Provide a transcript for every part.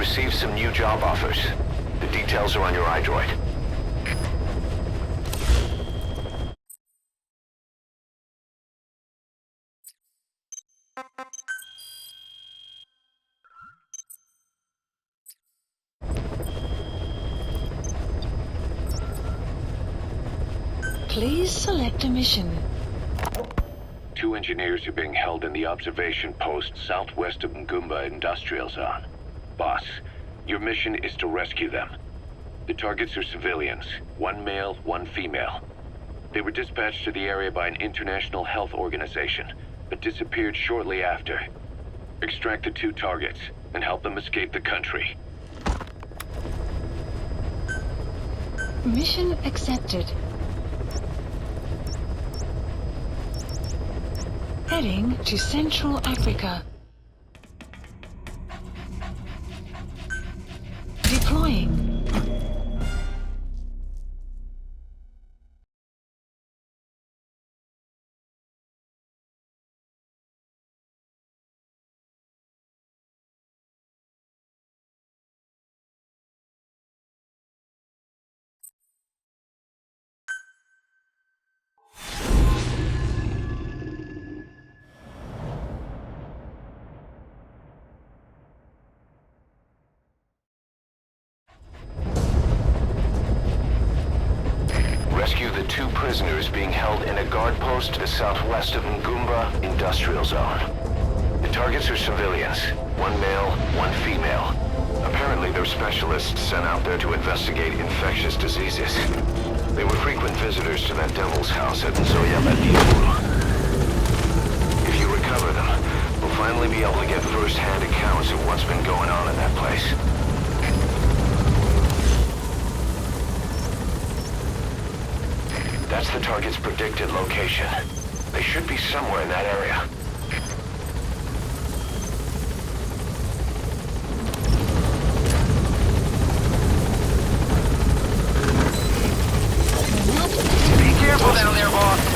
received some new job offers. The details are on your iDroid. Please select a mission. 2 engineers are being held in the observation post southwest of Ngumba Industrial Zone. Boss, your mission is to rescue them. The targets are civilians, 1 male, 1 female. They were dispatched to the area by an international health organization, but disappeared shortly after. Extract the 2 targets and help them escape the country. Mission accepted. Heading to Central Africa. Deploying. Rescue the 2 prisoners being held in a guard post to the southwest of Ngumba Industrial Zone. The targets are civilians, 1 male, 1 female. Apparently they're specialists sent out there to investigate infectious diseases. They were frequent visitors to that devil's house at Vengeful. If you recover them, we'll finally be able to get first-hand accounts of what's been going on in that place. That's the target's predicted location. They should be somewhere in that area. Be careful down there, boss.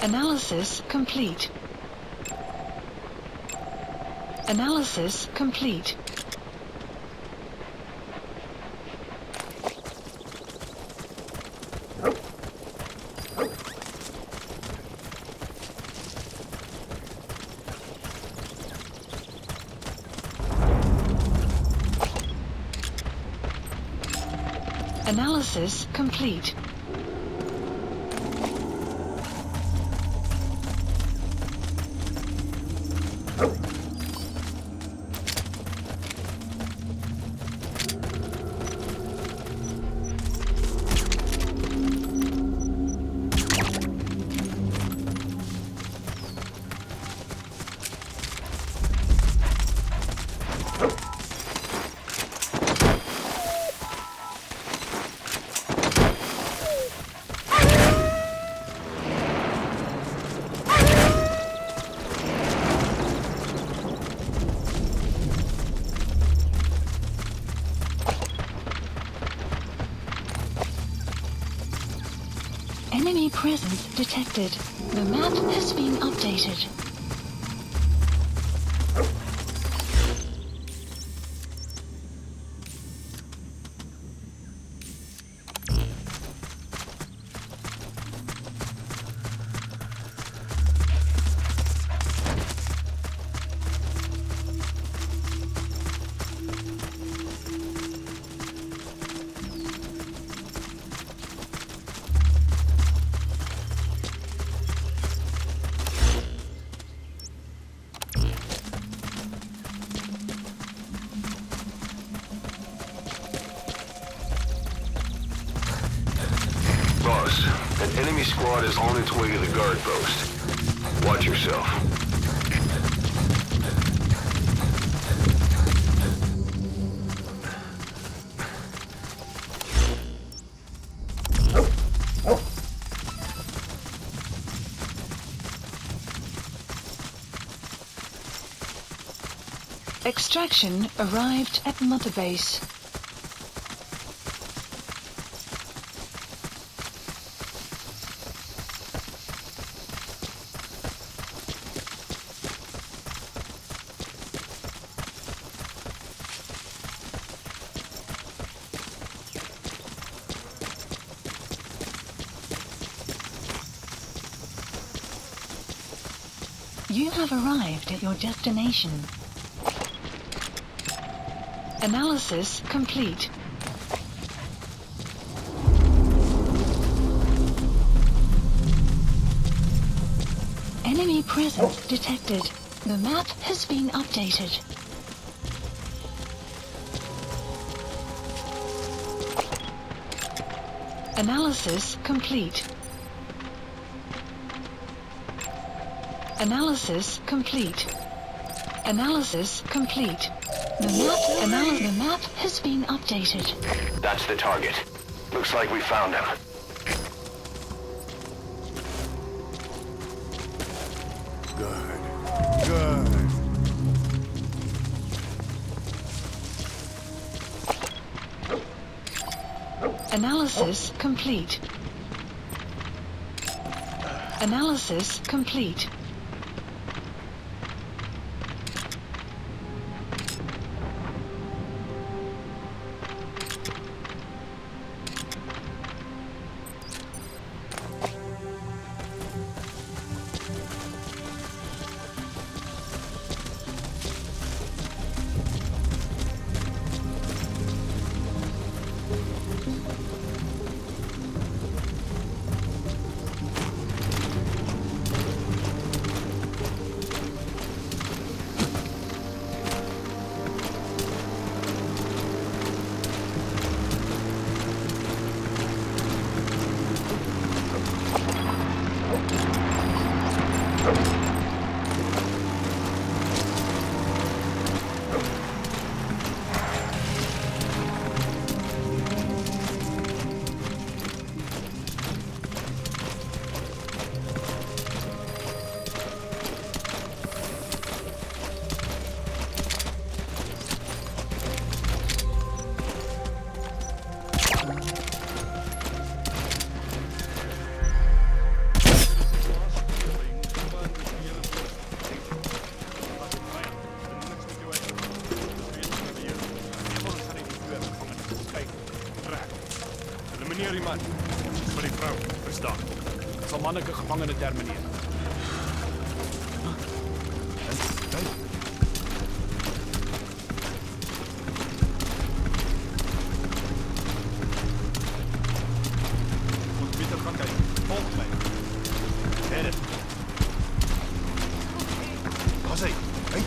Analysis complete. Analysis complete. Analysis complete. Enemy presence detected. The map has been updated. Boss, an enemy squad is on its way to the guard post. Watch yourself. Extraction arrived at Mother Base. You have arrived at your destination. Analysis complete. Enemy presence detected. The map has been updated. Analysis complete. Analysis complete. Analysis complete. The map has been updated. That's the target. Looks like we found him. Good. Analysis complete. Analysis complete. Elimineer die man. Ons is vir die vrou. Verstaan. Ek sal manneke gevangene termineer. Moet Pieter gaan kyk. Volg my. Hede. Waar is hy? Hey.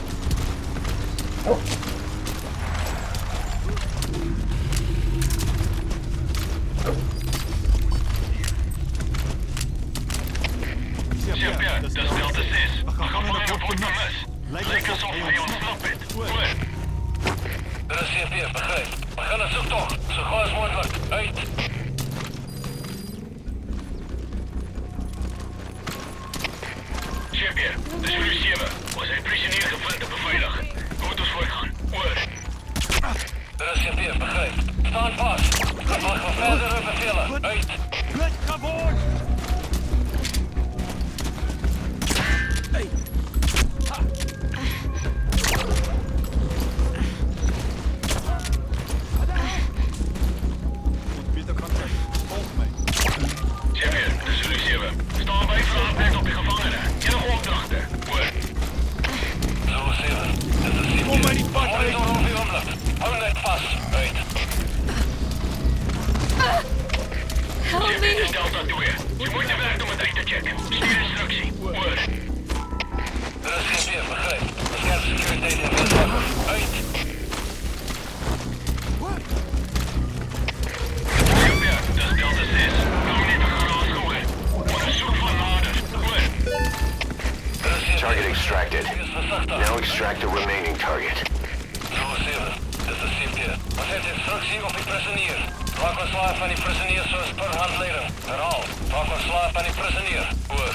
Dat stelt de 6. We gaan vangen op ons mis. Lijkt alsof hij ontsnapt is. Oor. Er is CP, begrijp. We gaan een zoektocht. Zo gauw als mogelijk. Uit. CP, de Zulu 7. We zijn prisonier gevonden te beveiligen. We moeten ons voortgaan. Oor. Er is CP, begrijp. Staan vast. We wachten verdere bevelen. Uit. Ga voort! Help me! Delta 2. Je moet je werk om het uit te checken. Stuur instructie. Oor. Er is CP, begrijp. Bescherm securiteit en windwakker. Uit. CP, dat is Delta 6. Kan niet te gaan afschoren. Onderzoek van nader. Oor. Target extracted. Now extract the remaining target. Zulu 7, dit is CP. Wat heeft instructie op die prisonier? Maak ons slaaf van die prisonier zoals per handleiding. Herhaal, maak ons slaaf van die prisonier. Oor.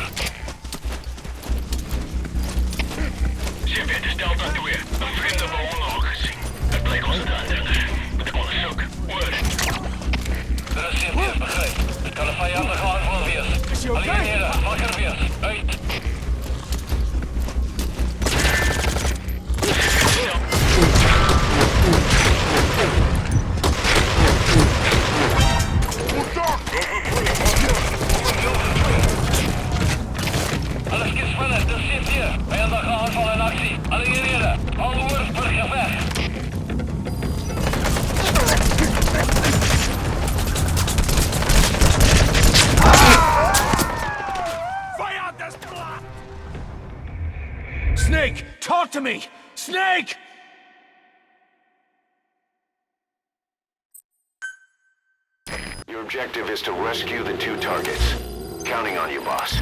CP, het is Delta 2. Een vreemde bewoner you okay? Allineerde, wakker weer. Uit. Alles gespannen, de zit hier. Vijandige aanval in actie. Allineerde, al oor voor gevecht. Snake, talk to me! Snake! Your objective is to rescue the 2 targets. Counting on you, boss.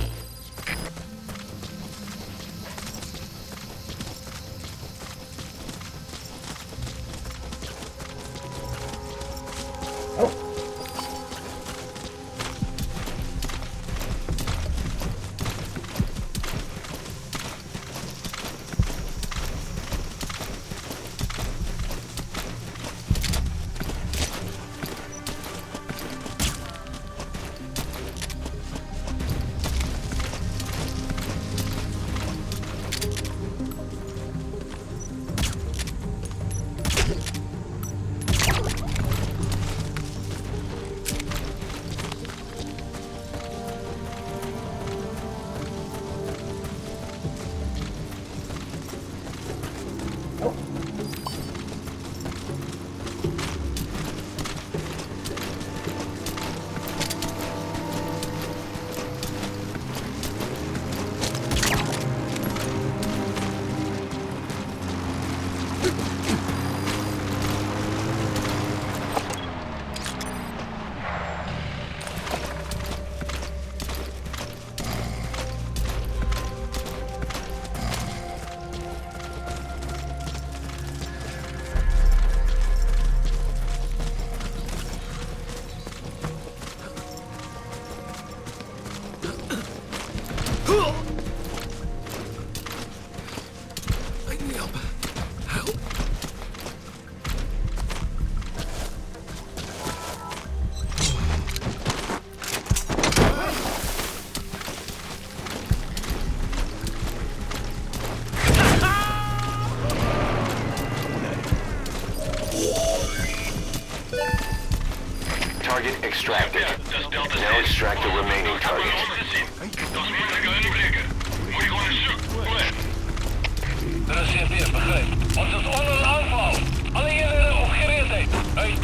Target extracted. Now extract the remaining target. Dat is moeilijke inbreken. Moet je gewoon eens zoeken. Er is hier weer, begreep. Ons is onder een aanval. Allineerde op gereedheid. Uit.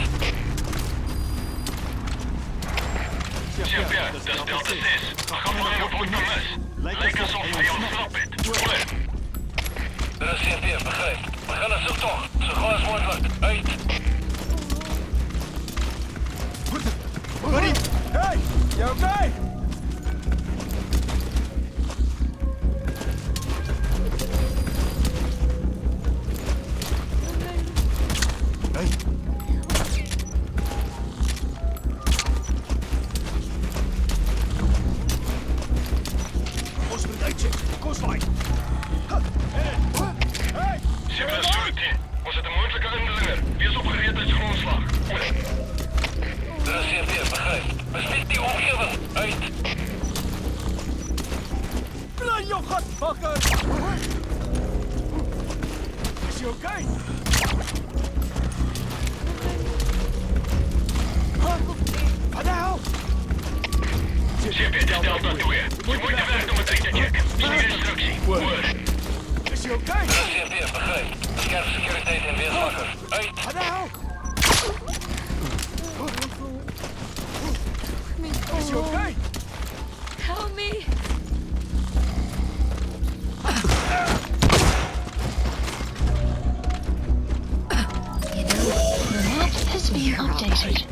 Chef, dat is Delta 6. We gaan voor een rapport naar mis. Lijkt alsof hij ontsnapt bent. Er is hier weer, begreep. We gaan een zoektocht. Zo gauw als mogelijk. Uit. Buddy! Hey! You okay? Hey! Koslijn! Hey! Civil Security. Was het een moeilijke indringer? Wees op gereedheidsgrondslag. Er is hier weer, begrijp. Besmet die omgeving. Uit. Blij je gat, fucker! Is je okay? Wat de hel? Chef, dit is Delta 2. Je moet de weg om het uit te checken. Stuur instructie. Word. Is je okay? Er is hier weer, begrijp. Scherp securiteit en weerslager. Uit. Wat de hel? Is je okay? Help me! You know, the map has been updated.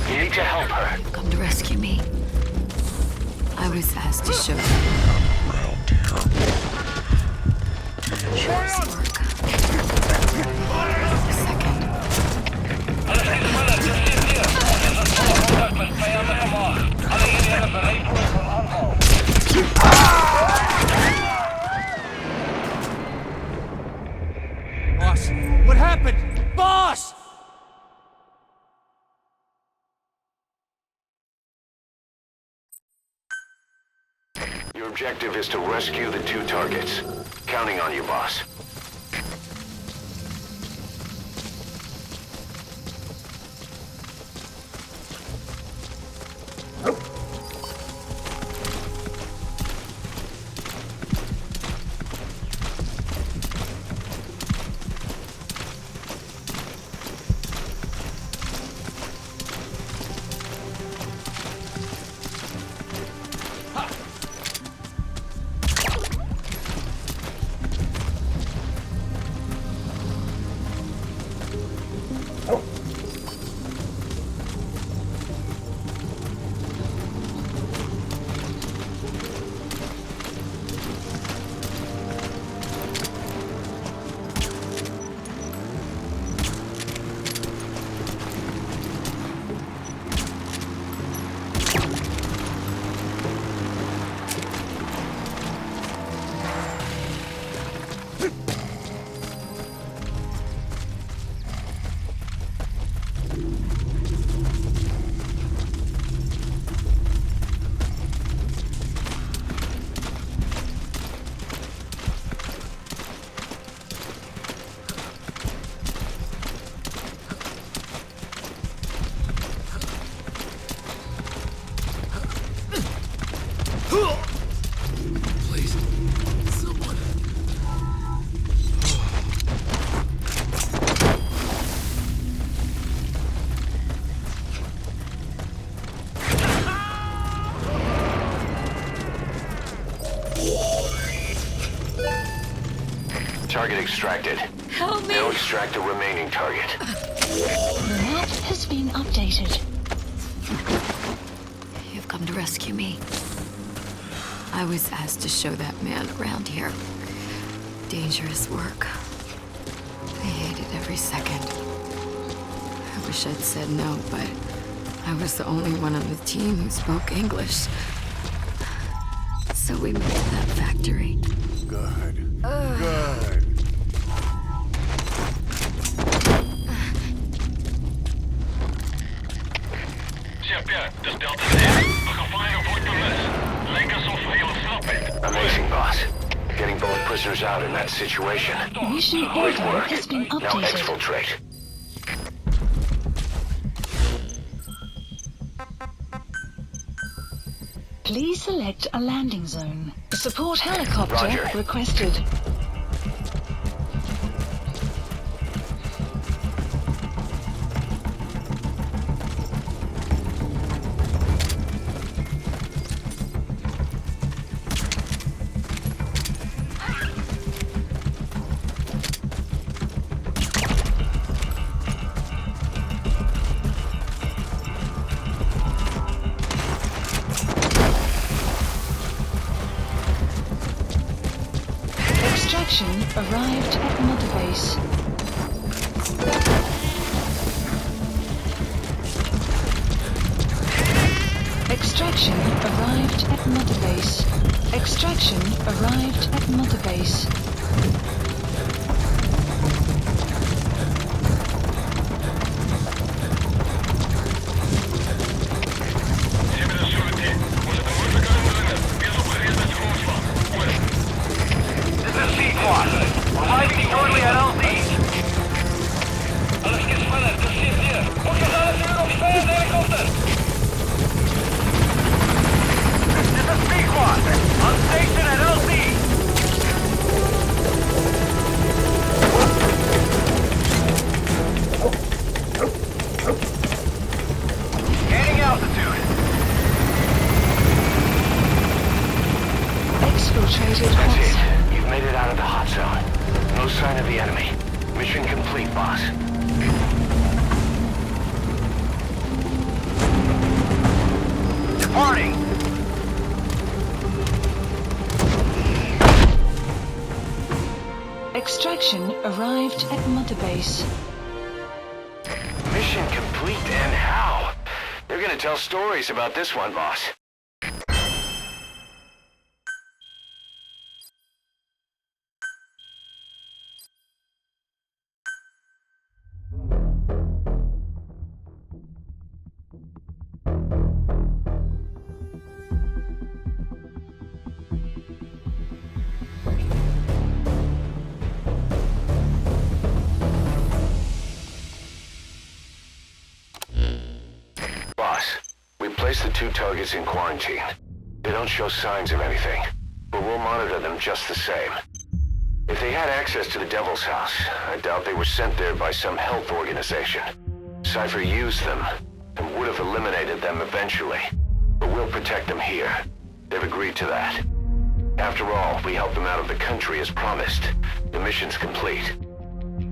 You need to help her. Come to rescue me. I was asked to show you. Nice work. Second. Alles is mannen, dit zit hier. Het is een volle contact met vijandige maag. Alle heren bereid voor een aanval. Boss, what happened? Boss! Your objective is to rescue the 2 targets. Counting on you, boss. Please, someone. Target extracted. Help me! Now extract the remaining target. The map has been updated. You've come to rescue me. I was asked to show that man around here. Dangerous work. I hated every second. I wish I'd said no, but I was the only one on the team who spoke English. So we moved to that factory. Good. Good. Chef, das Delta there. We gaan find voor de rest. Lijkt alsof we heel snappen. Amazing, boss. Getting both prisoners out in that situation. Mission Great order work. has been Now updated. exfiltrate. Please select a landing zone. Support helicopter Roger. requested. Extraction arrived at Mother Base. Extraction arrived at Mother Base. Extraction arrived at Mother Base. Ze hebben een soortje. We zitten moeilijk aan de rennen. Weer opgereed met de grondslag. Goed. Dit is C-Quad. Arriving shortly at LZ. Alles geht sneller. Das steht hier. Und wir alle sind auf Steuer der Helikopter. Dit is C-Quad. On station at LZ. Gaining altitude. Exfiltrated That's hot it. zone. You've made it out of the hot zone. No sign of the enemy. Mission complete, boss. Departing. Extraction arrived at Mother Base. Mission complete, and how? They're gonna tell stories about this one, boss. 2 targets in quarantine. They don't show signs of anything, but we'll monitor them just the same. If they had access to the Devil's House, I doubt they were sent there by some health organization. Cypher used them, and would have eliminated them eventually. But we'll protect them here. They've agreed to that. After all, we helped them out of the country as promised. The mission's complete.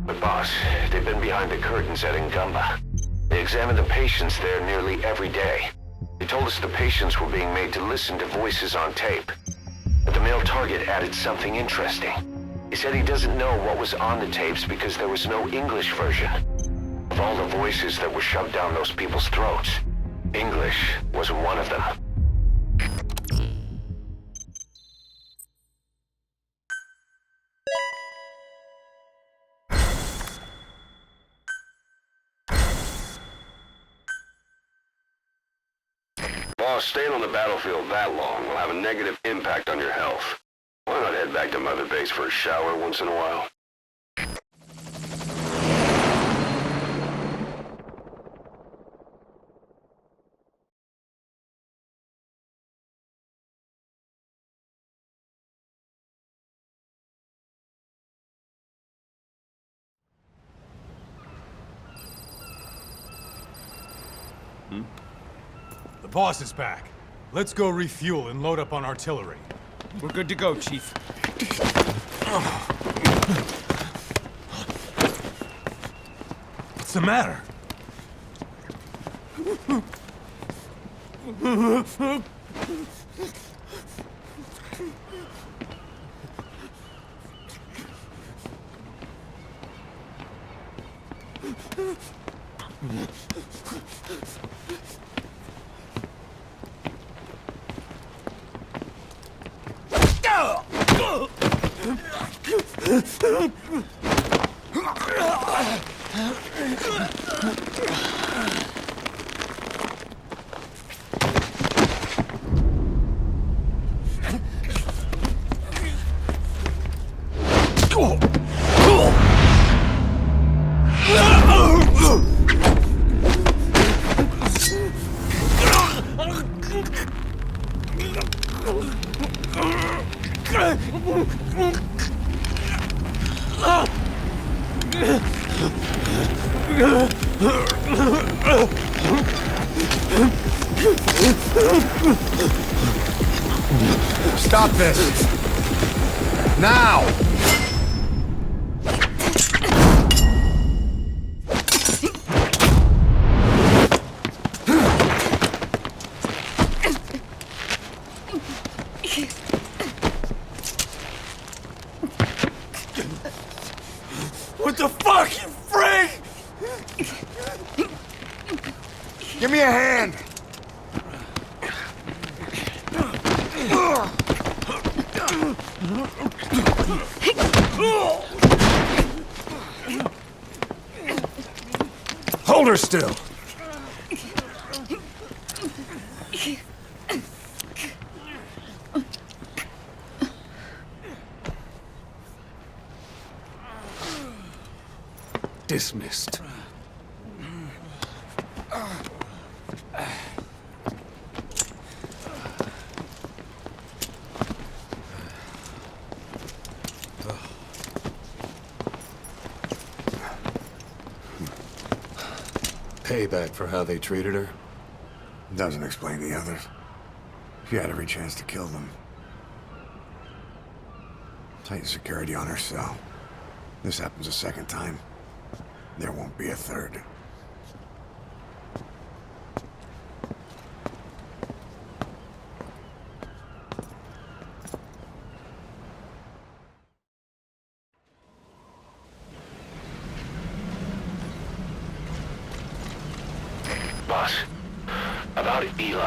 But boss, they've been behind the curtains at Ngumba. They examine the patients there nearly every day. They told us the patients were being made to listen to voices on tape. But the male target added something interesting. He said he doesn't know what was on the tapes because there was no English version. Of all the voices that were shoved down those people's throats, English wasn't one of them. Boss, staying on the battlefield that long will have a negative impact on your health. Why not head back to Mother Base for a shower once in a while? The boss is back. Let's go refuel and load up on artillery. We're good to go, Chief. What's the matter? Stop this! Now! What the fuck, you freak? Give me a hand! Hold her still. Dismissed. Payback for how they treated her? Doesn't explain the others. She had every chance to kill them. Tight security on her cell. This happens a second time. There won't be a third. Boss, about Eli.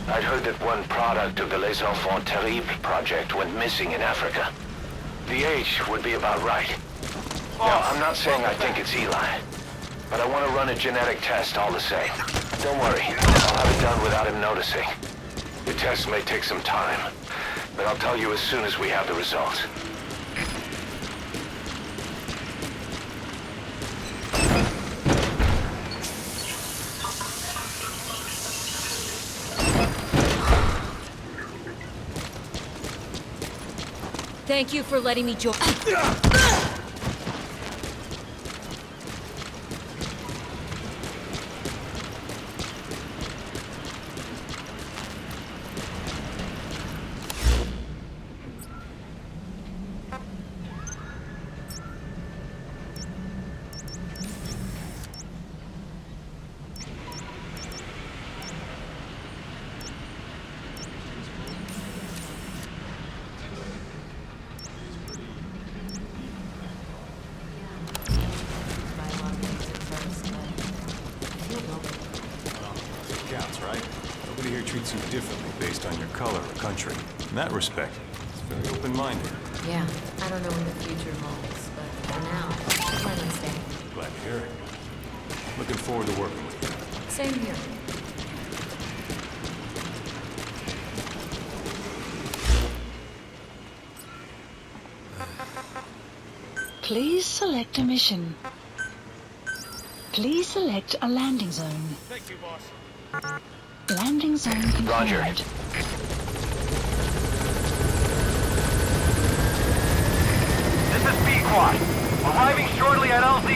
I'd heard that one product of the Les Enfants Terribles project went missing in Africa. The age would be about right. Now, I'm not saying I think it's Eli, but I want to run a genetic test all the same. Don't worry, I'll have it done without him noticing. The test may take some time, but I'll tell you as soon as we have the results. Thank you for letting me join. Counts, right? Nobody here treats you differently based on your color or country. In that respect, it's very open-minded. Yeah, I don't know what the future holds, but for now, I plan on staying. Glad to hear it. Looking forward to working with you. Same here. Please select a mission. Please select a landing zone. Thank you, boss. Landing zone confirmed. Roger. This is B-Quad. Arriving shortly at LZ.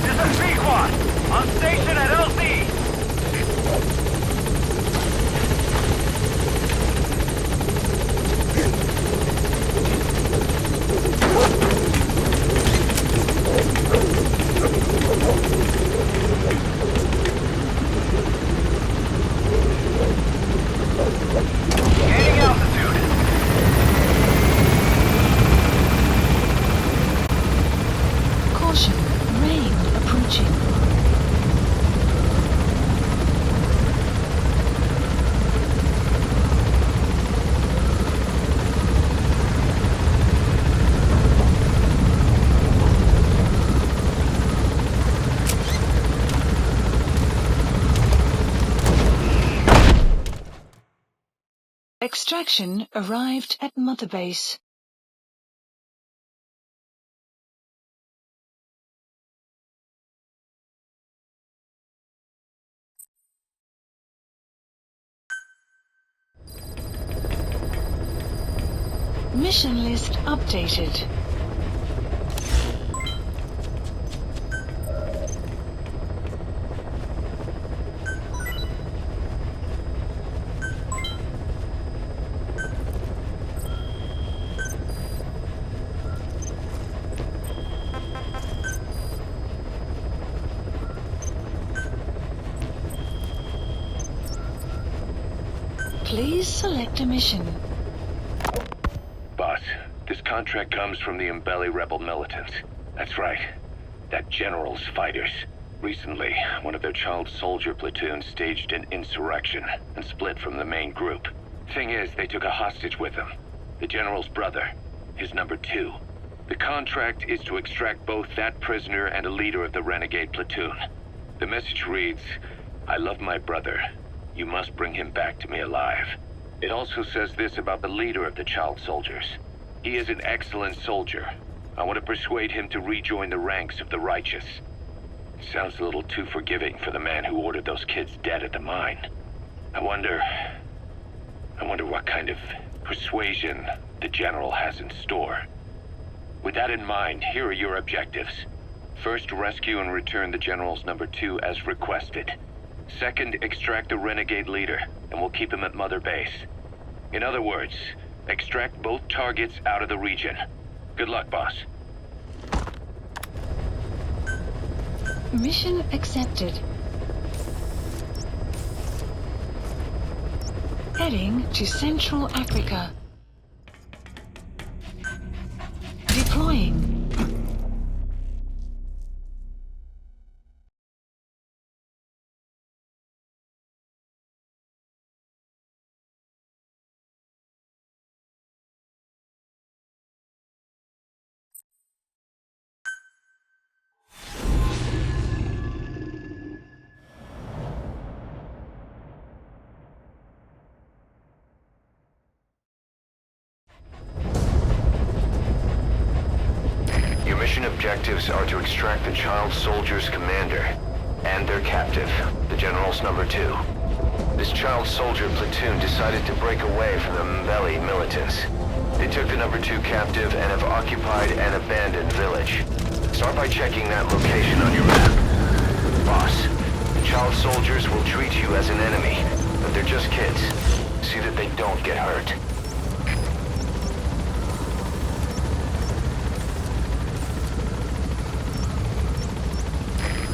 This is B-Quad. On station at LZ. Gaining altitude. Caution, rain approaching. Extraction arrived at Mother Base. Mission list updated. Please select a mission. Boss, this contract comes from the Umbelli rebel militants. That's right. That general's fighters. Recently, one of their child soldier platoons staged an insurrection and split from the main group. Thing is, they took a hostage with them. The general's brother. His number 2. The contract is to extract both that prisoner and a leader of the renegade platoon. The message reads, "I love my brother. You must bring him back to me alive." It also says this about the leader of the child soldiers. He is an excellent soldier. I want to persuade him to rejoin the ranks of the righteous. Sounds a little too forgiving for the man who ordered those kids dead at the mine. I wonder what kind of persuasion the general has in store. With that in mind, here are your objectives. First, rescue and return the general's number 2 as requested. Second, extract the renegade leader, and we'll keep him at Mother Base. In other words, extract both targets out of the region. Good luck, boss. Mission accepted. Heading to Central Africa. Deploying. objectives are to extract the child soldier's commander and their captive, the General's number 2. This child soldier platoon decided to break away from the Mbeli militants. They took the number 2 captive and have occupied an abandoned village. Start by checking that location on your map. Boss, the child soldiers will treat you as an enemy, but they're just kids. See that they don't get hurt.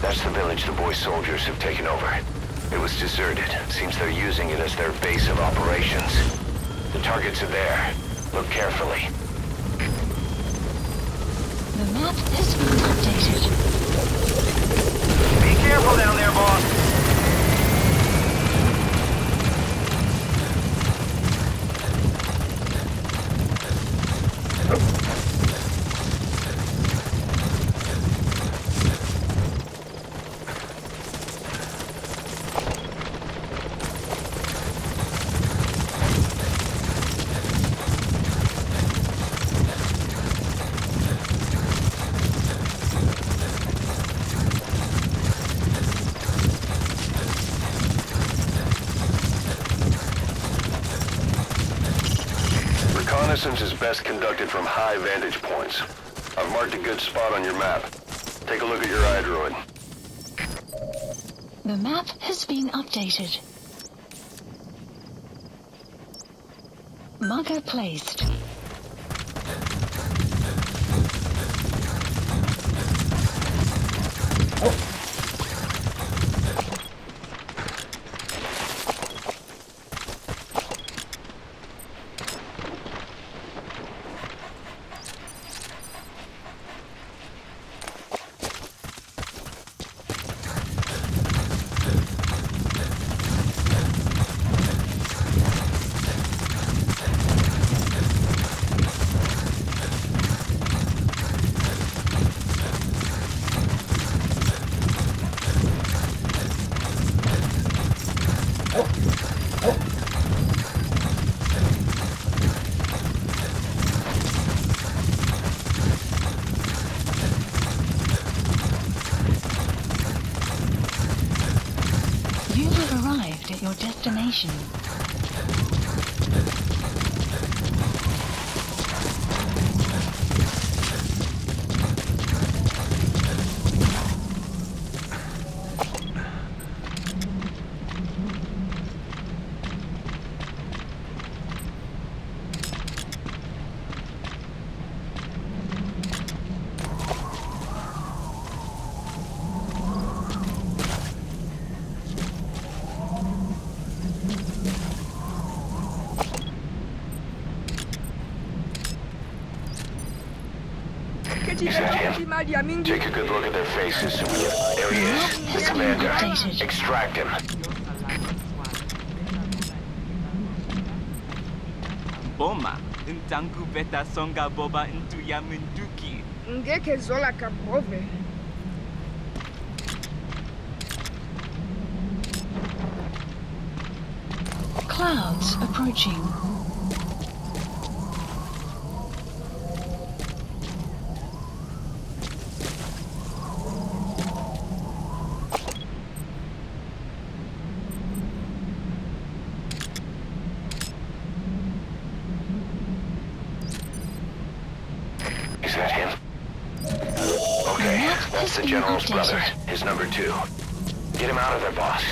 That's the village the boy soldiers have taken over. It was deserted. Seems they're using it as their base of operations. The targets are there. Look carefully. The map has been updated. Be careful down there, boss. Reconnaissance is best conducted from high vantage points. I've marked a good spot on your map. Take a look at your iDroid. The map has been updated. Marker placed. You have arrived at your destination. Is that him? Take a good look at their faces. There he is, the commander. Extract him. Boma, Ntangu beta songa boba into Yamunduki. Ngeke zola kabove. Clouds approaching. Is that him? Okay, that's the General's brother, his number 2. Get him out of there, boss.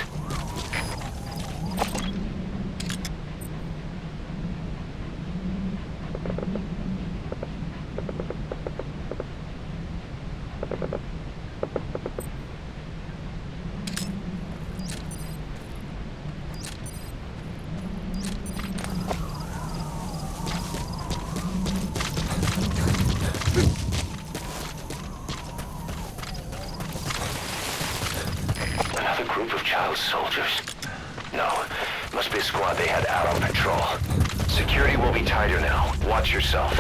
Another group of child soldiers? No, must be a squad they had out on patrol. Security will be tighter now. Watch yourself.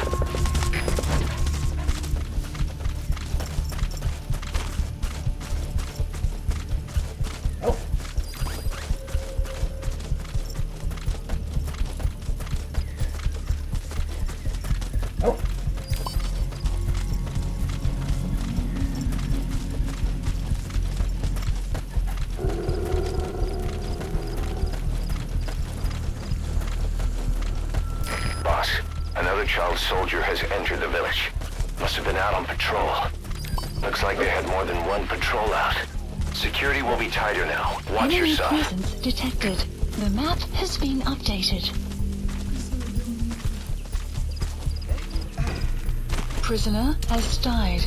soldier has entered the village. Must have been out on patrol. Looks like they had more than one patrol out. Security will be tighter now. Watch Enemy yourself. presence detected. The map has been updated. Prisoner has died.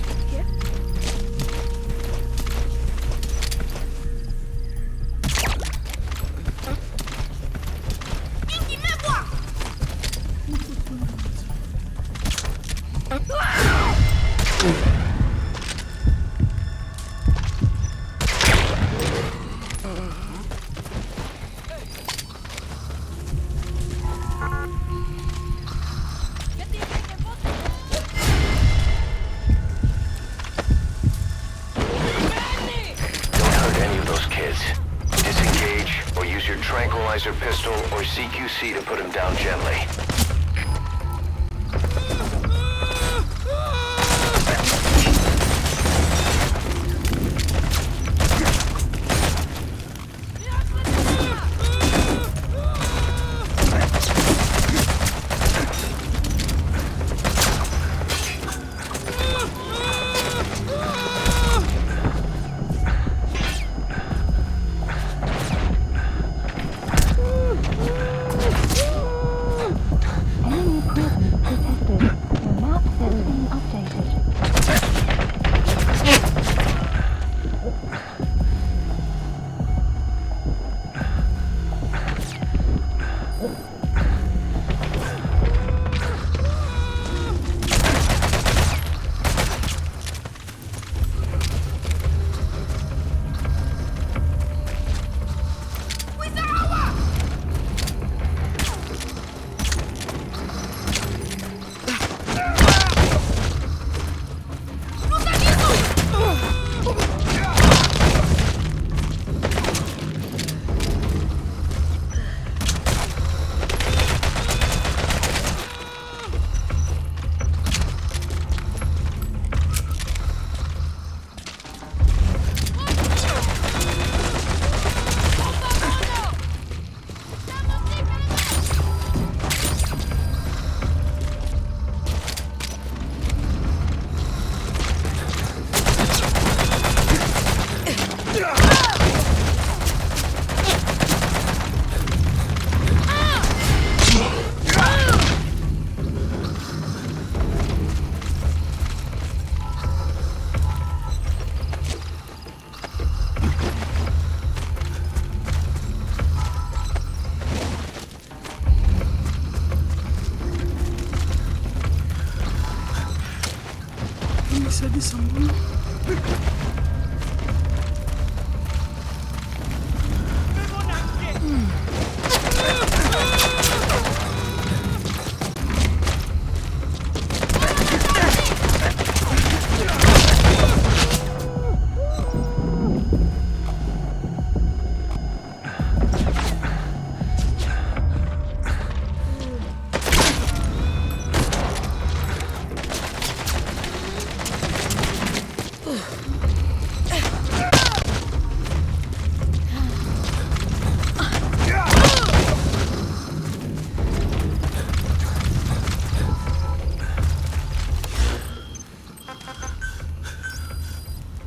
Tranquilizer pistol or CQC to put him down gently.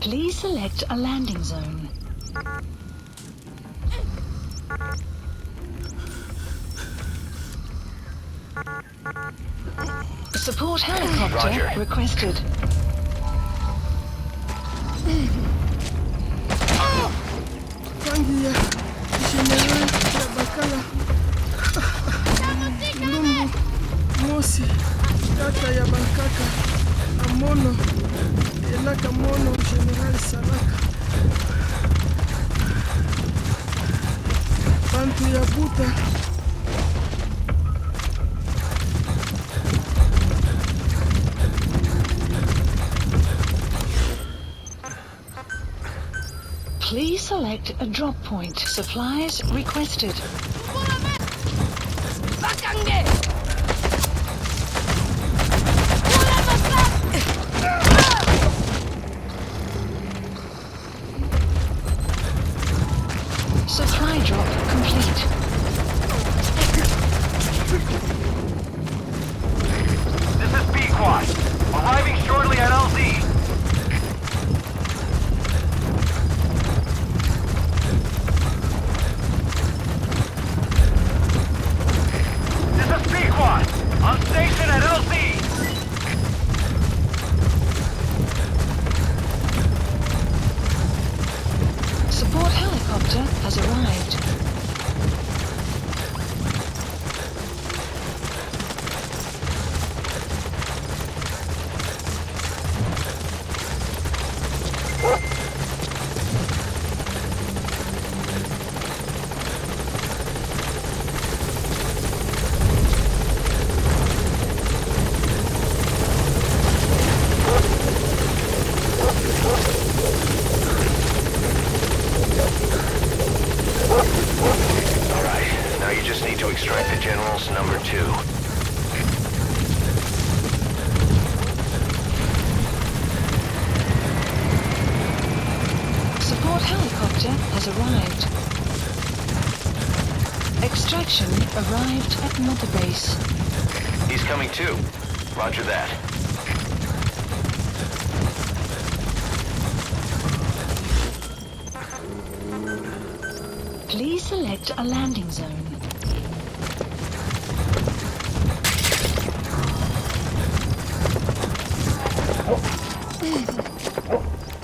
Please select a landing zone. Support helicopter Roger. requested. Tangi ya General ya Bakala. Lumbu, Mosi, Kaka ya Bakaka, Amono, Elaka Mono, General Salaka. Bantu ya Buta. Please select a drop point. Supplies requested. Supply drop complete. has arrived. Extraction arrived at Mother Base. He's coming too. Roger that. Please select a landing zone.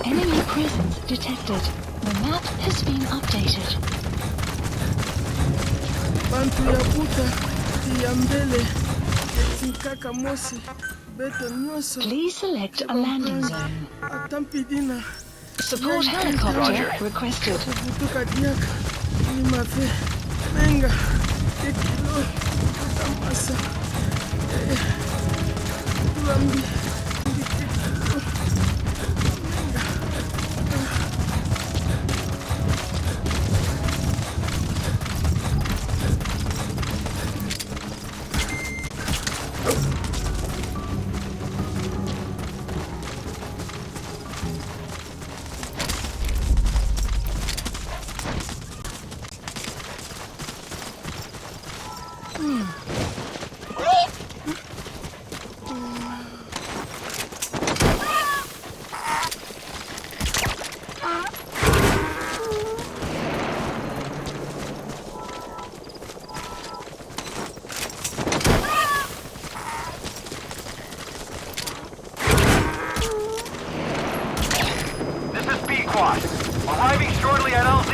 Enemy presence detected. The map has been updated. Bantu ya buta ya mbele etikaka mosi beto nyonso. Please select a landing zone. Atampidina. Support helicopter requested. Kutuka diaka ni mafe menga ekilo kutamasa. Tuambi. Arriving shortly at LZ.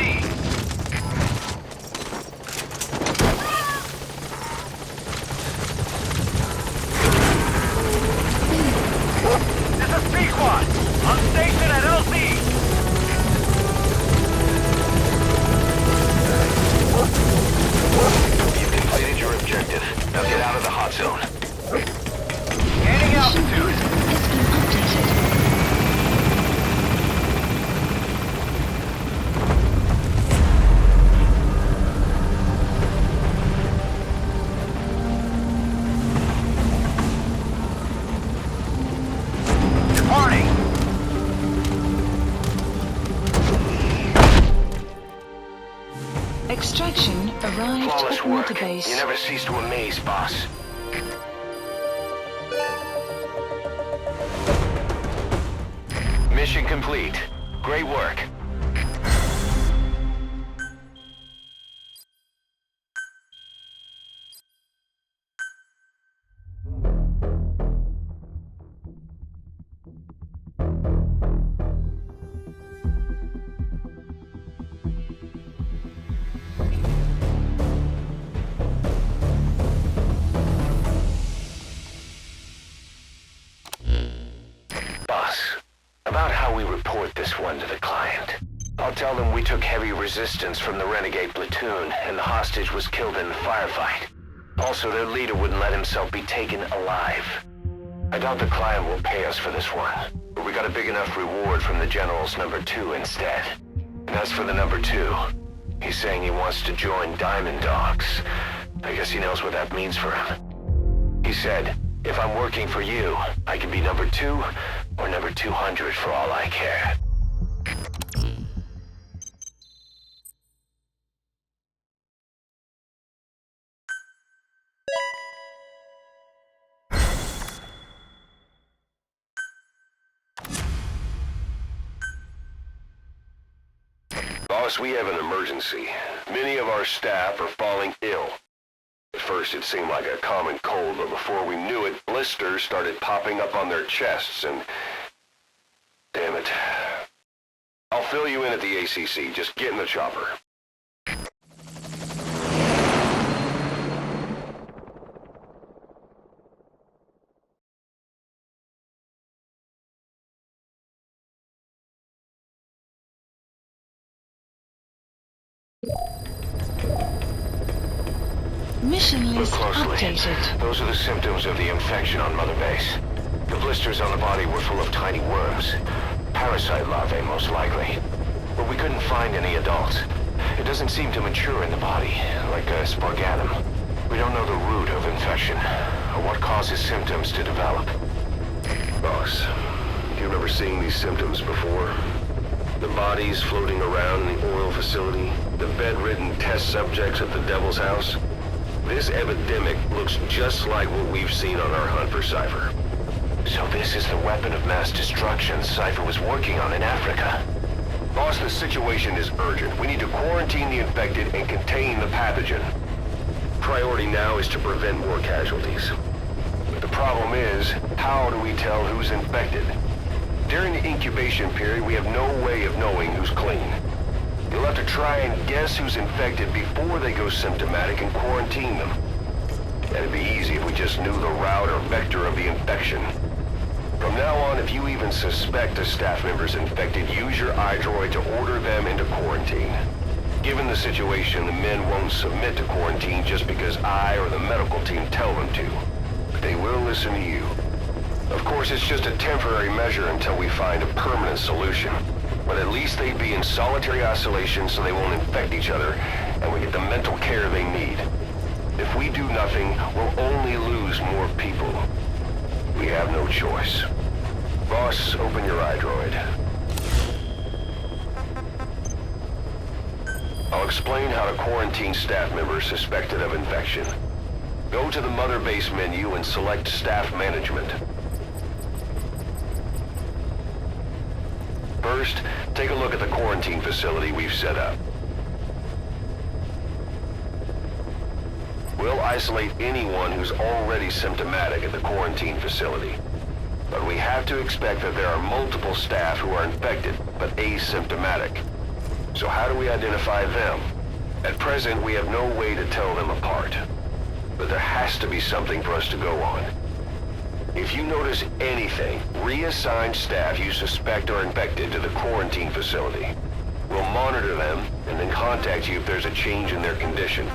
This is P-Quad. On station at LZ. You've completed your objective. Now get out of the hot zone. Gaining altitude. Extraction arrived Flawless at work. Mother Base. You never cease to amaze, boss. Mission complete. Great work. About how we report this one to the client. I'll tell them we took heavy resistance from the renegade platoon and the hostage was killed in the firefight. Also, their leader wouldn't let himself be taken alive. I doubt the client will pay us for this one, but we got a big enough reward from the General's #2 instead. And as for the #2, he's saying he wants to join Diamond Dogs. I guess he knows what that means for him. He said, if I'm working for you, I can be #2 or #200 for all I care. Boss, we have an emergency. Many of our staff are falling ill. At first it seemed like a common cold, but before we knew it, blisters started popping up on their chests and... Damn it. I'll fill you in at the ACC. Just get in the chopper. Mission list Look closely. updated. Those are the symptoms of the infection on Mother Base. The blisters on the body were full of tiny worms. Parasite larvae, most likely. But we couldn't find any adults. It doesn't seem to mature in the body, like a spargatum. We don't know the root of infection, or what causes symptoms to develop. Boss, do you remember seeing these symptoms before? The bodies floating around in the oil facility, the bedridden test subjects at the Devil's House. This epidemic looks just like what we've seen on our hunt for Cypher. So this is the weapon of mass destruction Cypher was working on in Africa. Boss, the situation is urgent. We need to quarantine the infected and contain the pathogen. Priority now is to prevent more casualties. But the problem is, how do we tell who's infected? During the incubation period, we have no way of knowing who's clean. You'll have to try and guess who's infected before they go symptomatic and quarantine them. That'd be easy if we just knew the route or vector of the infection. From now on, if you even suspect a staff member's infected, use your iDroid to order them into quarantine. Given the situation, the men won't submit to quarantine just because I or the medical team tell them to. But they will listen to you. Of course, it's just a temporary measure until we find a permanent solution. But at least they'd be in solitary isolation so they won't infect each other, and we get the mental care they need. If we do nothing, we'll only lose more people. We have no choice. Boss, open your iDroid. I'll explain how to quarantine staff members suspected of infection. Go to the Mother Base menu and select Staff Management. First, take a look at the quarantine facility we've set up. We'll isolate anyone who's already symptomatic at the quarantine facility. But we have to expect that there are multiple staff who are infected, but asymptomatic. So how do we identify them? At present, we have no way to tell them apart. But there has to be something for us to go on. If you notice anything, reassign staff you suspect are infected to the quarantine facility. We'll monitor them and then contact you if there's a change in their condition.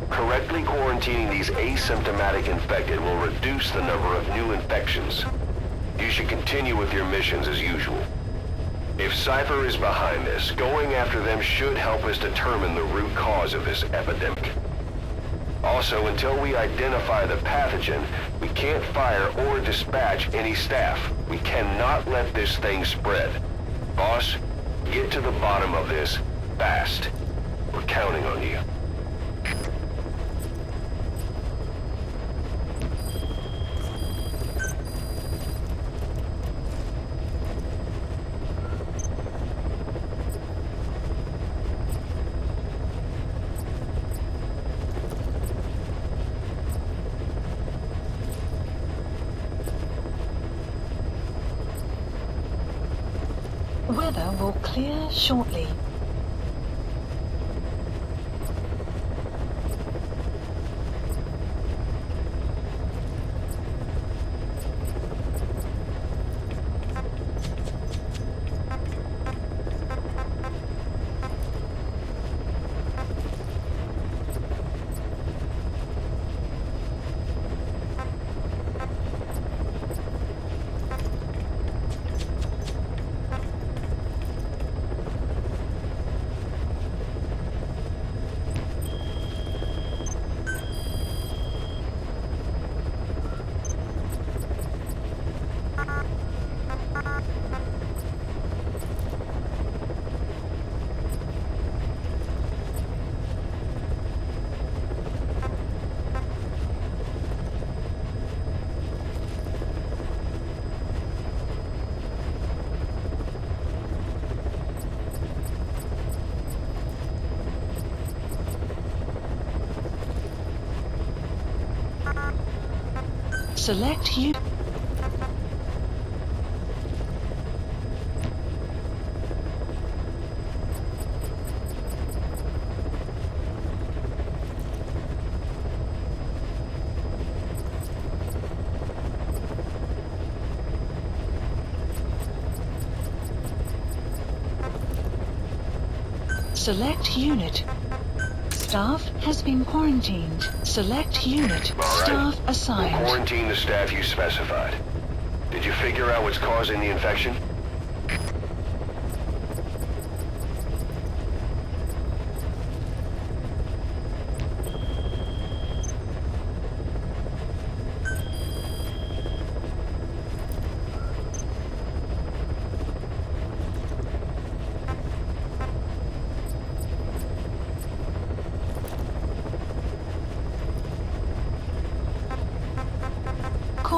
Correctly quarantining these asymptomatic infected will reduce the number of new infections. You should continue with your missions as usual. If Cypher is behind this, going after them should help us determine the root cause of this epidemic. Also, until we identify the pathogen, we can't fire or dispatch any staff. We cannot let this thing spread. Boss, get to the bottom of this fast. We're counting on you. Weather will clear shortly. Select you. Select unit. Staff has been quarantined. Select unit. Staff assigned. We'll quarantine the staff you specified. Did you figure out what's causing the infection?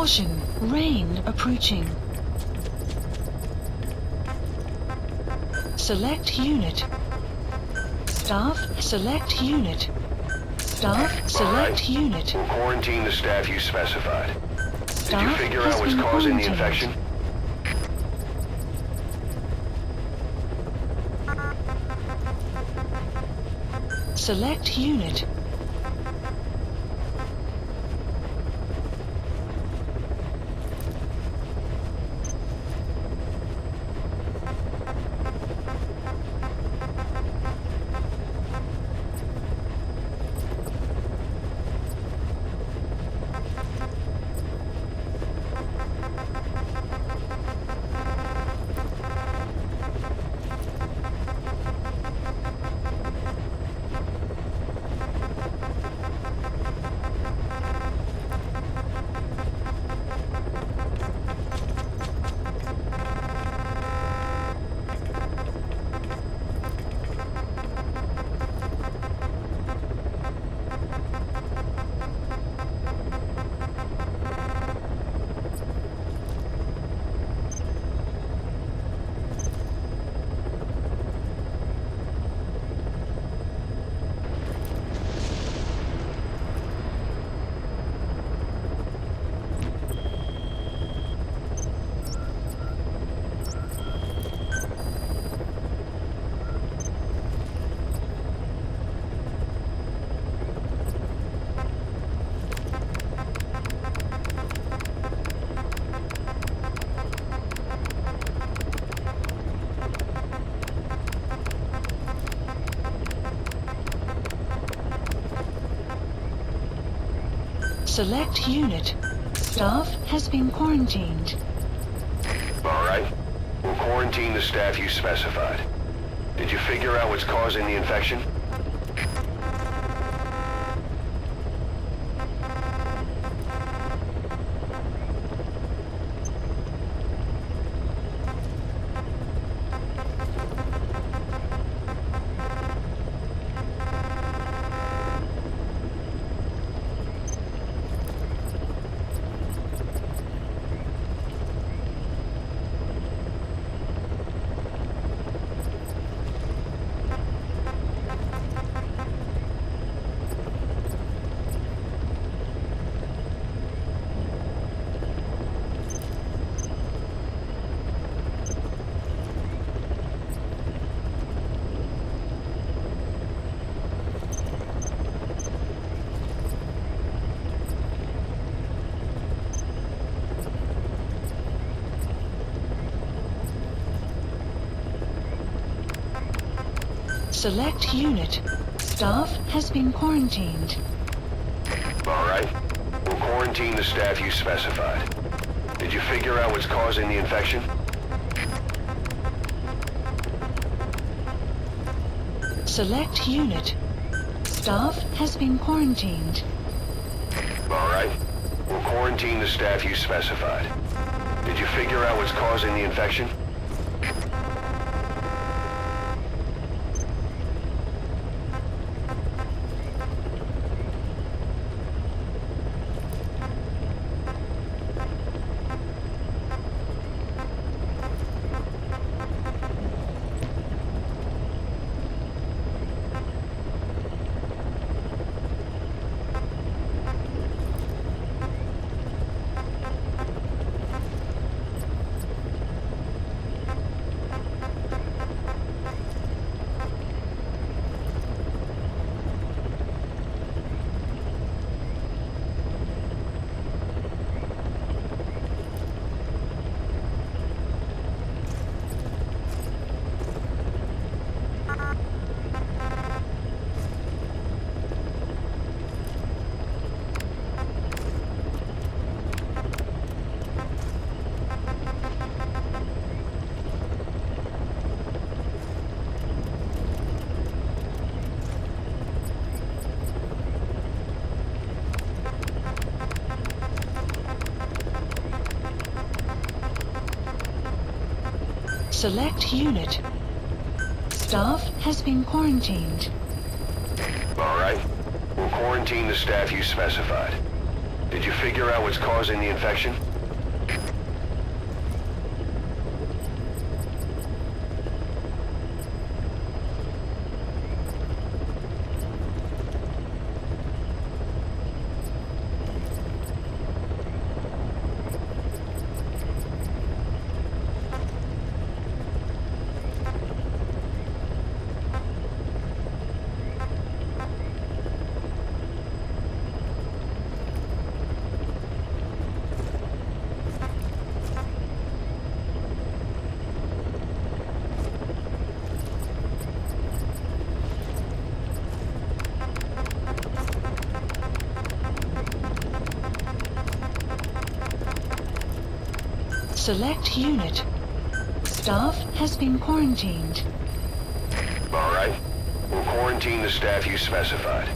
Caution, rain approaching. Select unit. Staff, select unit. Staff, select unit. We'll quarantine the staff you specified. Did you Staff figure has out what's been causing the quarantined. infection? Select unit. Select unit. Staff has been quarantined. All right. We'll quarantine the staff you specified. Did you figure out what's causing the infection? Select unit. Staff has been quarantined. All right. We'll quarantine the staff you specified. Did you figure out what's causing the infection? Select unit. Staff has been quarantined. All right. We'll quarantine the staff you specified. Did you figure out what's causing the infection? Select unit. Staff has been quarantined. All right. We'll quarantine the staff you specified. Did you figure out what's causing the infection? Select unit. Staff has been quarantined. All right. We'll quarantine the staff you specified.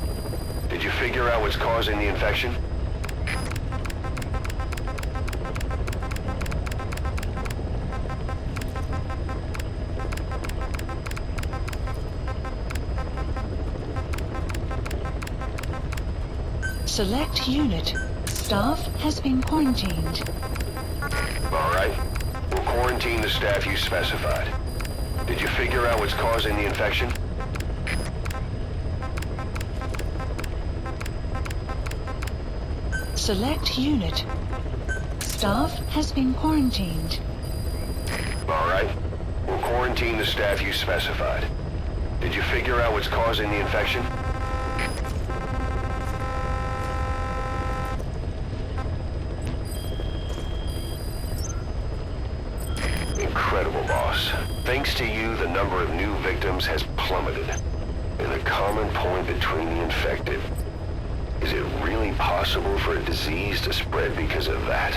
Did you figure out what's causing the infection? Select unit. Staff has been quarantined. All right. We'll quarantine the staff you specified. Did you figure out what's causing the infection? Select unit. Staff has been quarantined. All right. We'll quarantine the staff you specified. Did you figure out what's causing the infection? Incredible, boss. Thanks to you, the number of new victims has plummeted. And the common point between the infected, is it really possible for a disease to spread because of that?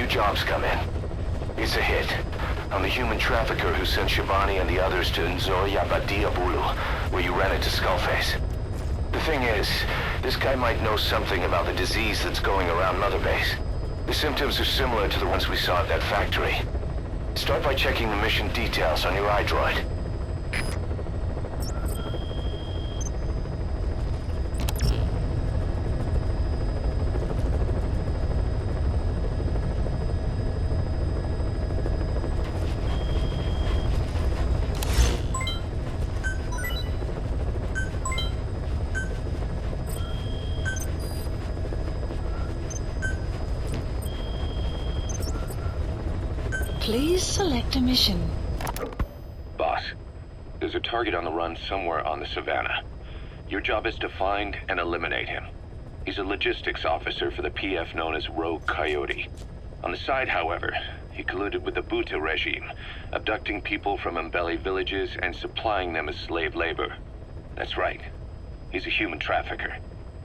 Jobs come in. It's a hit. I'm the human trafficker who sent Shabani and the others to Nzoya Badia Bulu, where you ran into Skullface. The thing is, this guy might know something about the disease that's going around Mother Base. The symptoms are similar to the ones we saw at that factory. Start by checking the mission details on your iDroid. Please select a mission. Boss, there's a target on the run somewhere on the savannah. Your job is to find and eliminate him. He's a logistics officer for the PF known as Rogue Coyote. On the side, however, he colluded with the Buta regime, abducting people from Mbele villages and supplying them as slave labor. That's right. He's a human trafficker.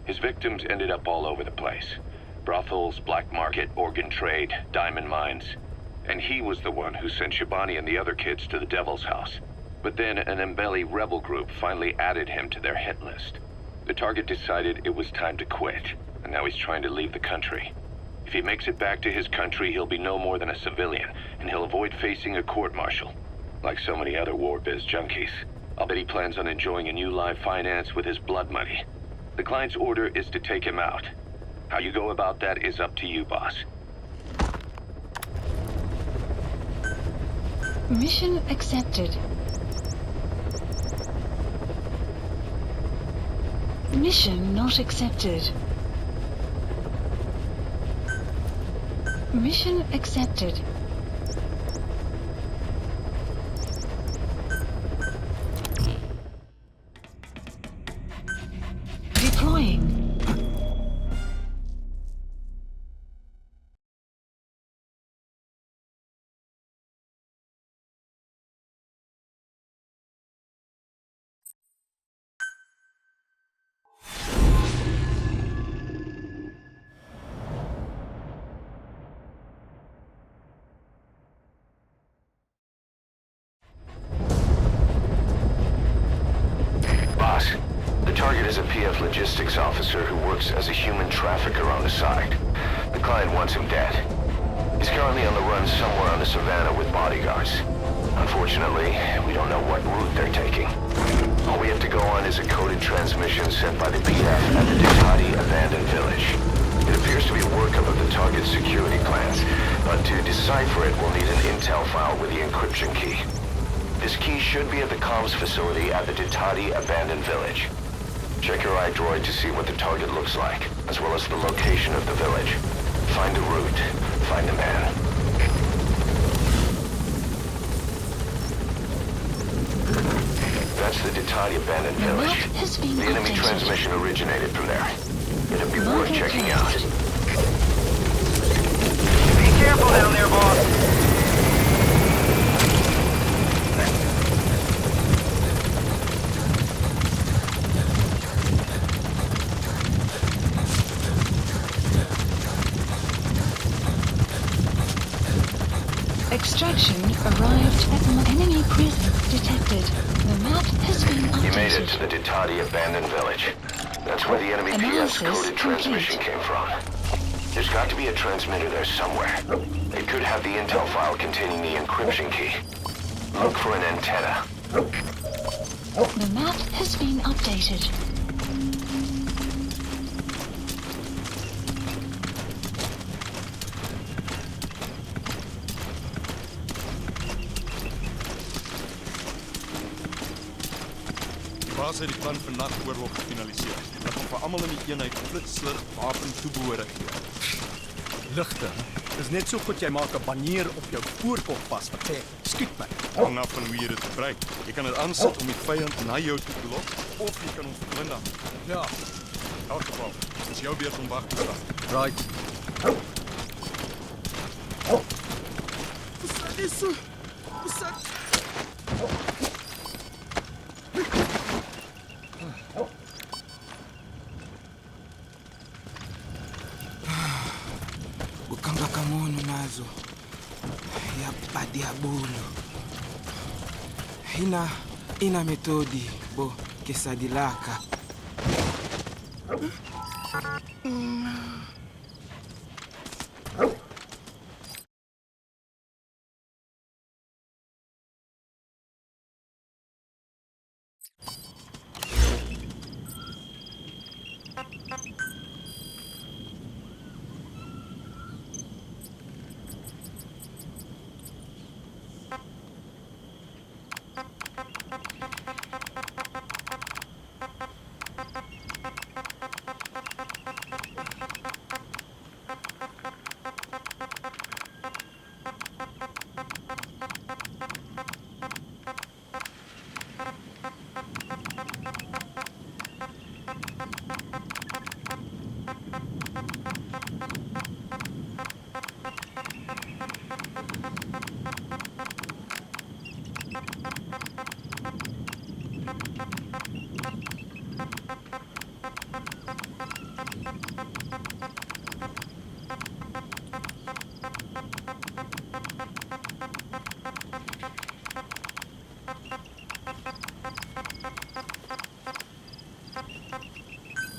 His victims ended up all over the place. Brothels, black market, organ trade, diamond mines. And he was the one who sent Shabani and the other kids to the Devil's House. But then an Mbele rebel group finally added him to their hit list. The target decided it was time to quit, and now he's trying to leave the country. If he makes it back to his country, he'll be no more than a civilian, and he'll avoid facing a court-martial. Like so many other war biz junkies. I'll bet he plans on enjoying a new live finance with his blood money. The client's order is to take him out. How you go about that is up to you, boss. Mission accepted. Mission not accepted. Mission accepted. Deploying. Boss, the target is a PF logistics officer who works as a human trafficker on the side. The client wants him dead. He's currently on the run somewhere on the savannah with bodyguards. Unfortunately, we don't know what route they're taking. All we have to go on is a coded transmission sent by the PF at the Ditati abandoned village. It appears to be a workup of the target's security plans, but to decipher it, we'll need an intel file with the encryption key. This key should be at the comms facility at the Ditati abandoned village. Check your iDroid to see what the target looks like, as well as the location of the village. Find the route. Find the man. That's the Ditati abandoned village. The enemy transmission originated from there. It'd be worth checking out. Be careful down there, boss. Extraction arrived at an enemy prison detected. The map has been updated. You made it to the Ditati abandoned village. That's where the enemy PF's coded transmission came from. There's got to be a transmitter there somewhere. It could have the intel file containing the encryption key. Look for an antenna. The map has been updated. Baas het die plan vir nagoorlog gefinaliseer. Dat ons vir almal in die eenheid flitslig wapen toebehore gee. Ligte. Dis net so goed jy maak 'n banier op jou voorkop vas wat sê, skiet my. Hang af van hoe jy dit gebruik. Jy kan dit aansit om die vyand na jou toe te lok, of jy kan ons verblind dan. Ja. In elk geval, dis jou beurt om wag te staan. Right. Isso. Isso. Bukanga kamono nazo ya padiabulo ina metodi bo kesadilaka.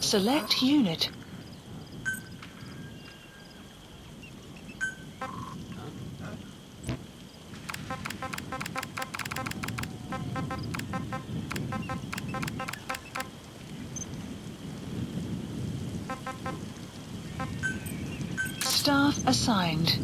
Select unit. Staff assigned.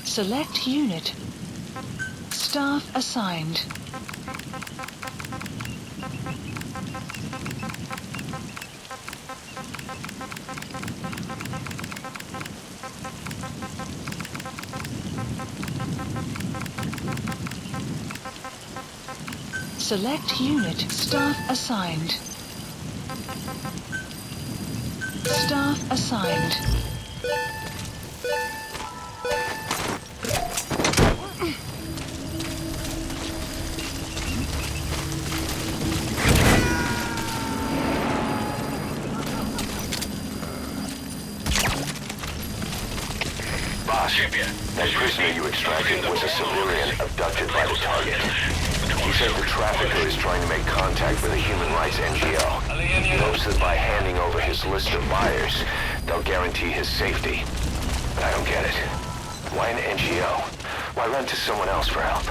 Select unit. Staff assigned. Select unit. Staff assigned. Staff assigned. That prisoner you extracted was a civilian abducted by the target. He says the trafficker is trying to make contact with a human rights NGO. He hopes that by handing over his list of buyers, they'll guarantee his safety. But I don't get it. Why an NGO? Why run to someone else for help?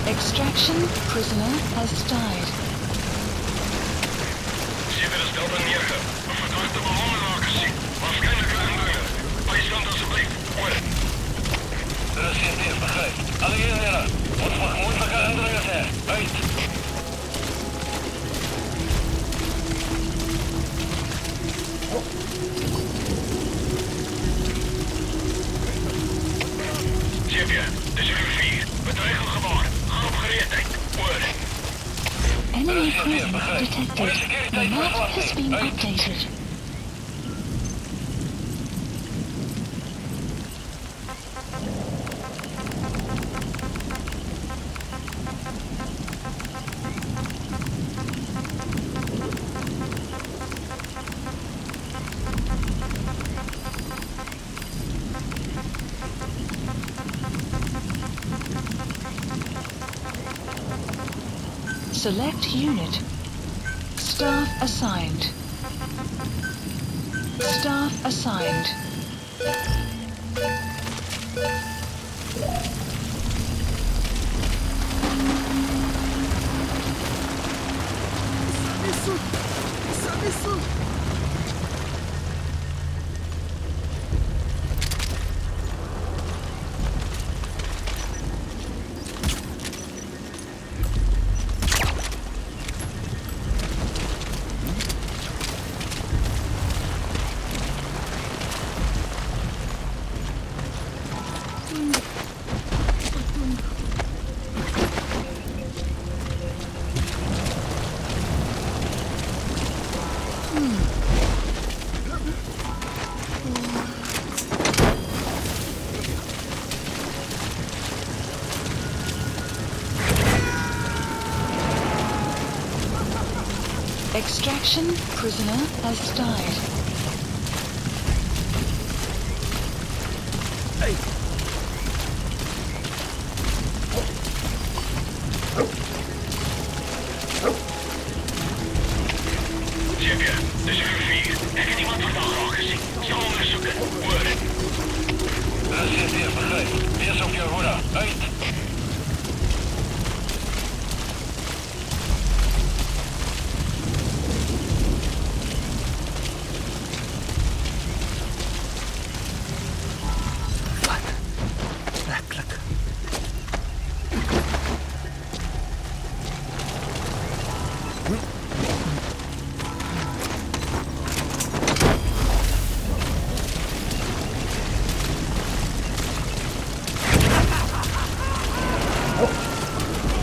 Extraction prisoner has died. Enemy prisoner detected. The map has been updated. Select unit. Staff assigned. Staff assigned. Extraction prisoner has died.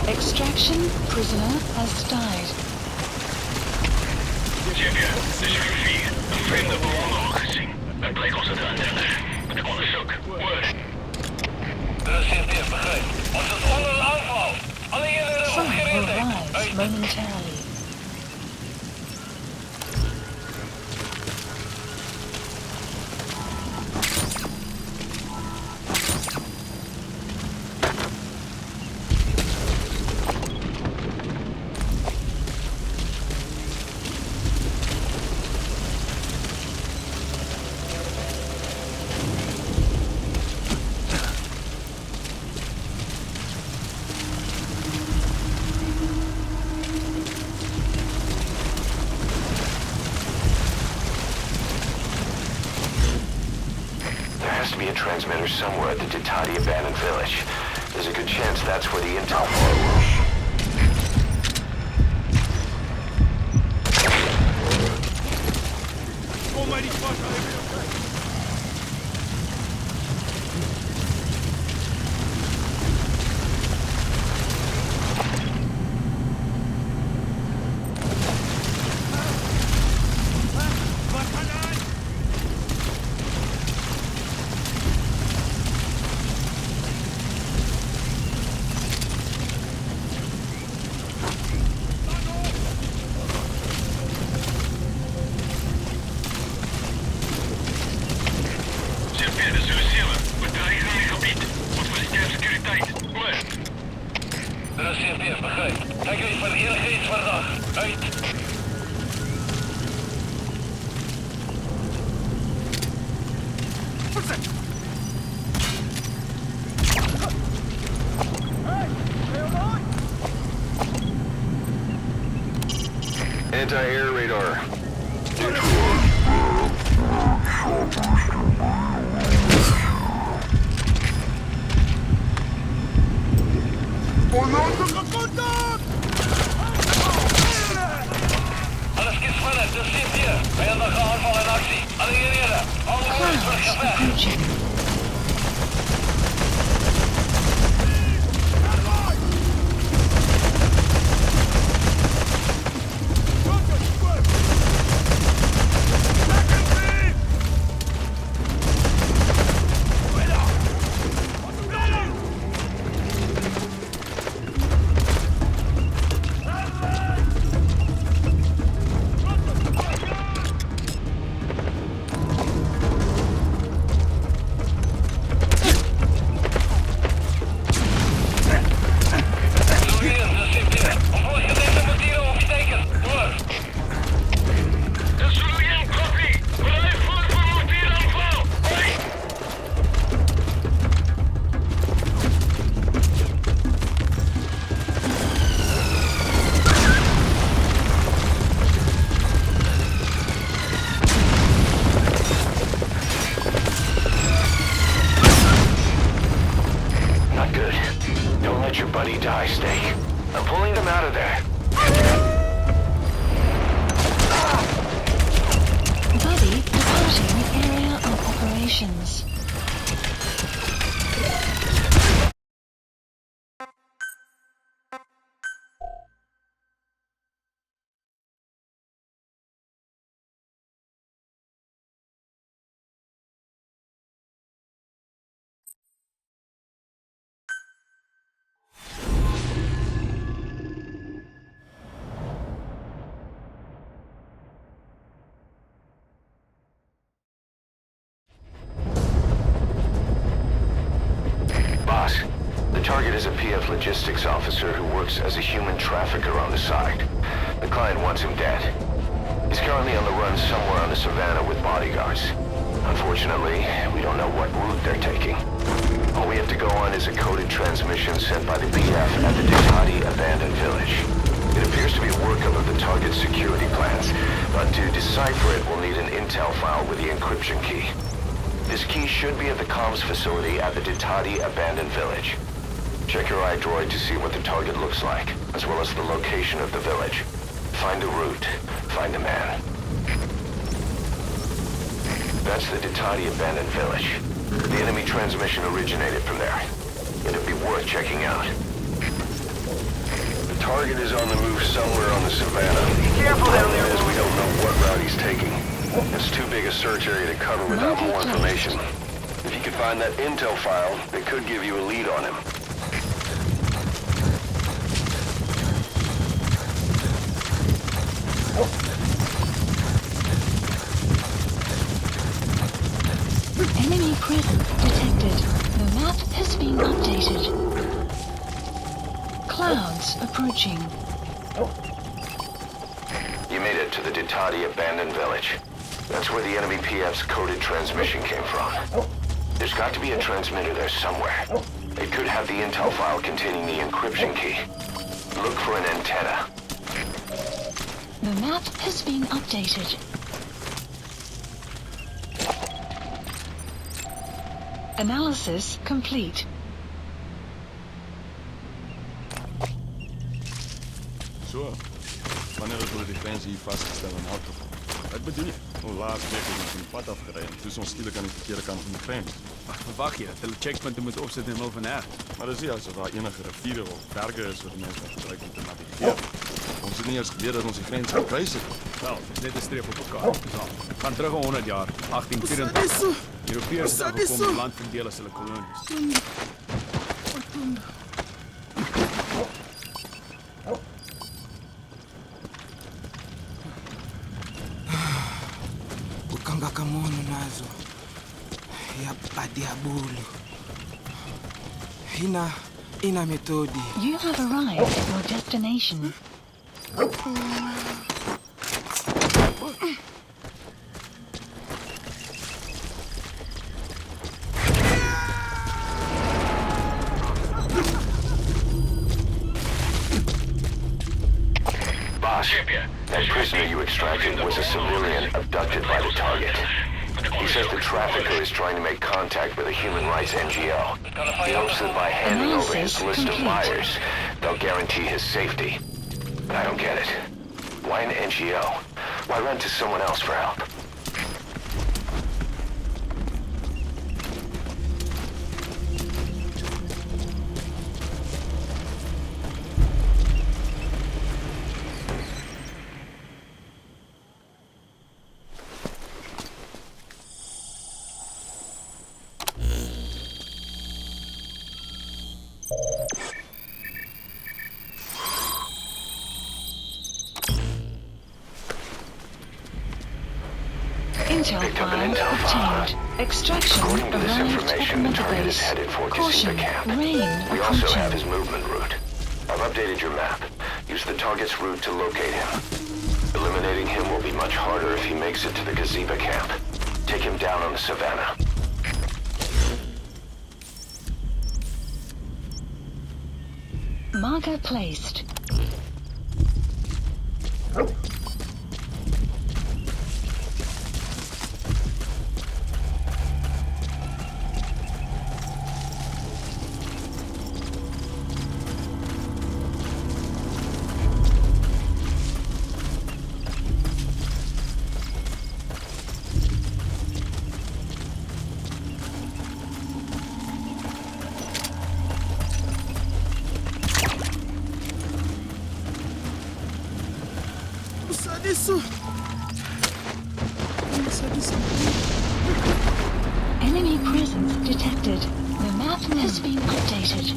Extraction prisoner has died. Checker, dit is Rufie. Een vreemde bewoner opgezien. Het bleek ons het aannemen. Ik onderzoek. Word. Er is CP, begrijp. Ons is onder een aanval. Alleen jullie Some omgericht. arrives momentarily. Transmitter somewhere at the Ditati abandoned village. There's a good chance that's where the intel flow was. Almighty fuck, Anti-air radar. Alles gespannen, das sind wir. Vijandige aanval in actie. Alliëren. Alle orders voor gevecht. Approaching. Is a PF logistics officer who works as a human trafficker on the side. The client wants him dead. He's currently on the run somewhere on the savannah with bodyguards. Unfortunately, we don't know what route they're taking. All we have to go on is a coded transmission sent by the PF at the Ditati abandoned village. It appears to be workup of the target's security plans, but to decipher it, we'll need an intel file with the encryption key. This key should be at the comms facility at the Ditati abandoned village. Check your iDroid to see what the target looks like, as well as the location of the village. Find a route. Find a man. That's the Ditati abandoned village. The enemy transmission originated from there. It'd be worth checking out. target is on the move somewhere on the savannah. Be careful down there, We don't know what route he's taking. It's too big a search area to cover without more information. If you could find that intel file, it could give you a lead on him. Enemy presence detected. The map has been updated. Clouds approaching. You made it to the Ditati abandoned village. That's where the enemy PF's coded transmission came from. There's got to be a transmitter there somewhere. It could have the intel file containing the encryption key. Look for an antenna. The map has been updated. Analysis complete. Zo. Wanneer het door de grens hier vastgesteld en uitgevallen? Wat bedoel je? Hoe laat ben ik van het pad afgereden? Dus ons stielen aan de verkeerde kant van de grens. Wat verwag je? Dat hulle checkpunten moet opzetten in middel van air. Maar dat is niet alsof daar enige rivieren of bergen is waar de mensen gaan gebruiken om te navigeren. Ons het niet eens geleerd dat onze grens gaan kruisen. Wel, het is net een streep op elkaar. Gaan terug 100 jaar, 1884. Europeërs het aangekomen om land verdeel as hulle kolonies. Bukanga kamono nazo. Ya padiabulu. Ina metodi. You have arrived at your destination. Boss, that prisoner you extracted was a civilian abducted by the target. He says the trafficker is trying to make contact with a human rights NGO. He hopes that by handing over his list of buyers, they'll guarantee his safety. But I don't get it. Why an NGO? Why run to someone else for help? Intel file obtained. Extraction According to this arrived at information, the Mother target is Base. headed for Caution, Gazeba camp. rain We also have approaching. his movement route. I've updated your map. Use the target's route to locate him. Eliminating him will be much harder if he makes it to the Gazeba camp. Take him down on the savannah. Marker placed. Enemy presence detected. The map has been updated.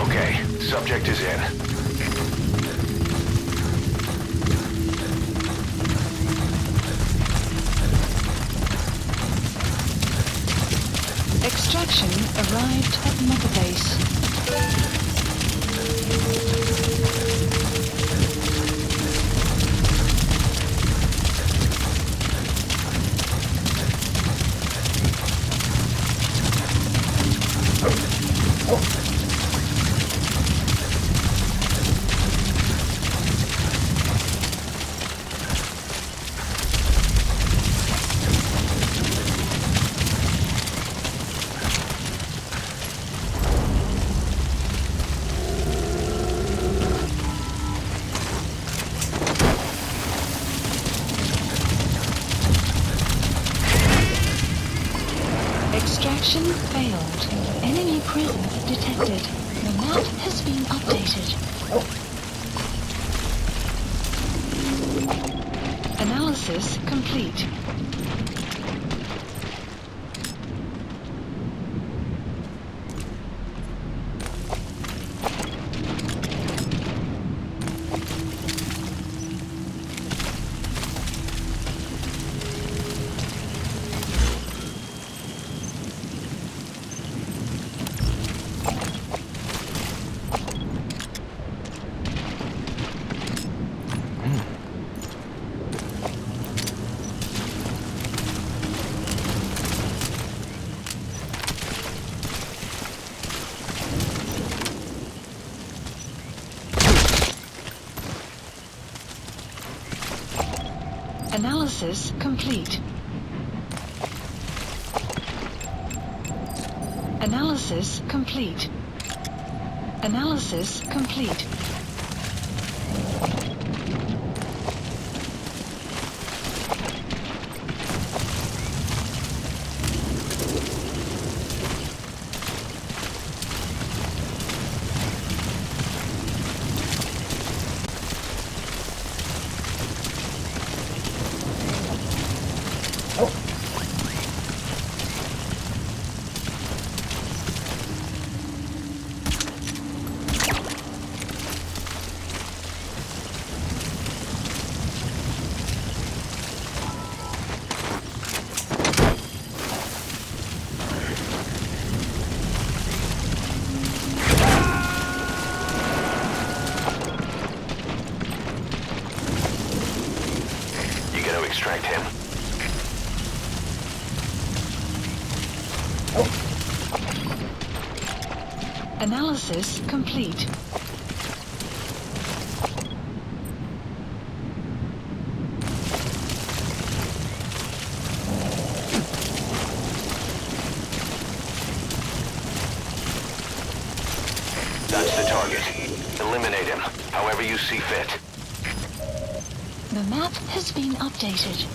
Okay, subject is in. Extraction arrived at Mother Base. Extraction failed. Enemy presence detected. The map has been updated. Analysis complete. Analysis complete. Analysis complete. Analysis complete. Extract him. Analysis complete. That's the target. Eliminate him, however you see fit. The map has been updated.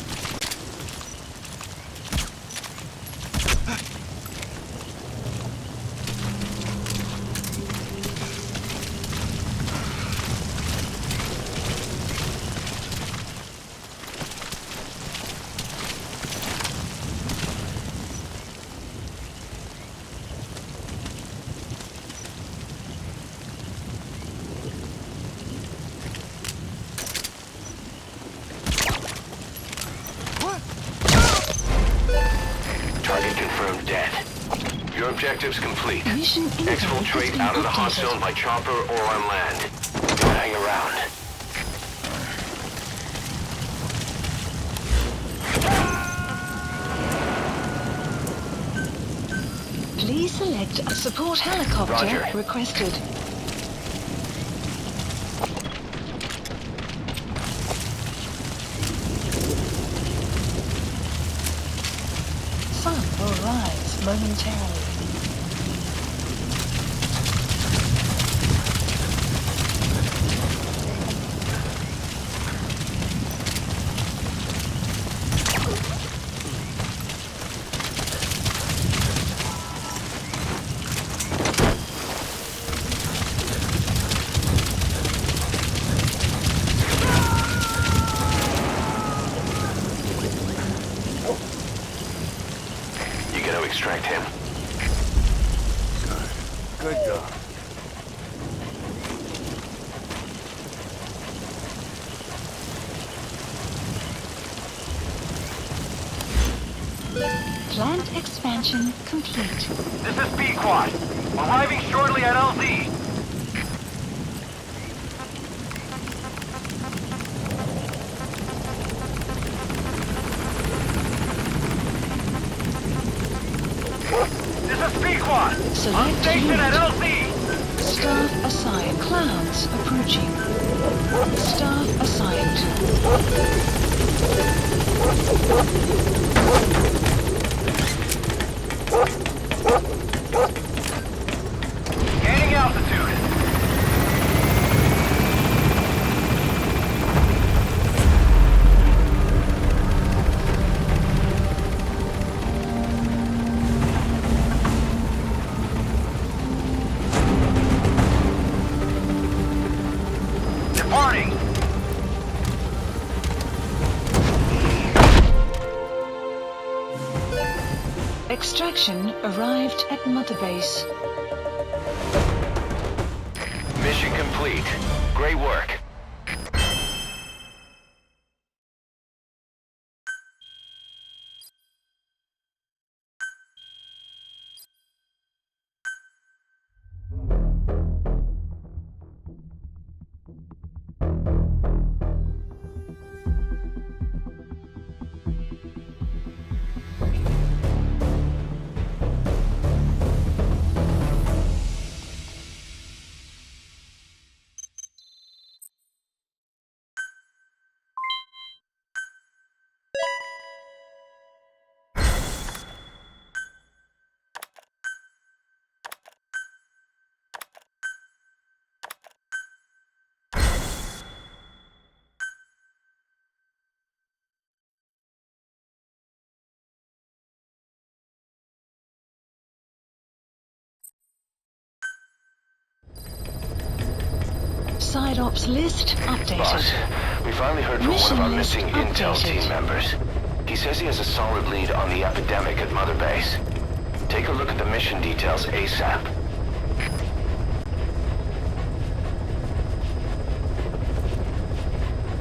Target confirmed dead. Your objective's complete. Mission Exfiltrate out of the hot zone by chopper or on land. Don't hang around. Please select a support helicopter Roger. requested. Sun will rise momentarily. You gonna extract him? Good dog. Plant expansion complete. This is B-Quad. Arriving shortly at LZ. This is B-Quad. On Select station unit. at LZ. Staff assigned. Clouds approaching. Staff assigned. Extraction arrived at Mother Base. Mission complete. Great work. Side ops list updated. Boss, we finally heard from Mission one of our list missing intel updated. team members. He says he has a solid lead on the epidemic at Mother Base. Take a look at the mission details ASAP.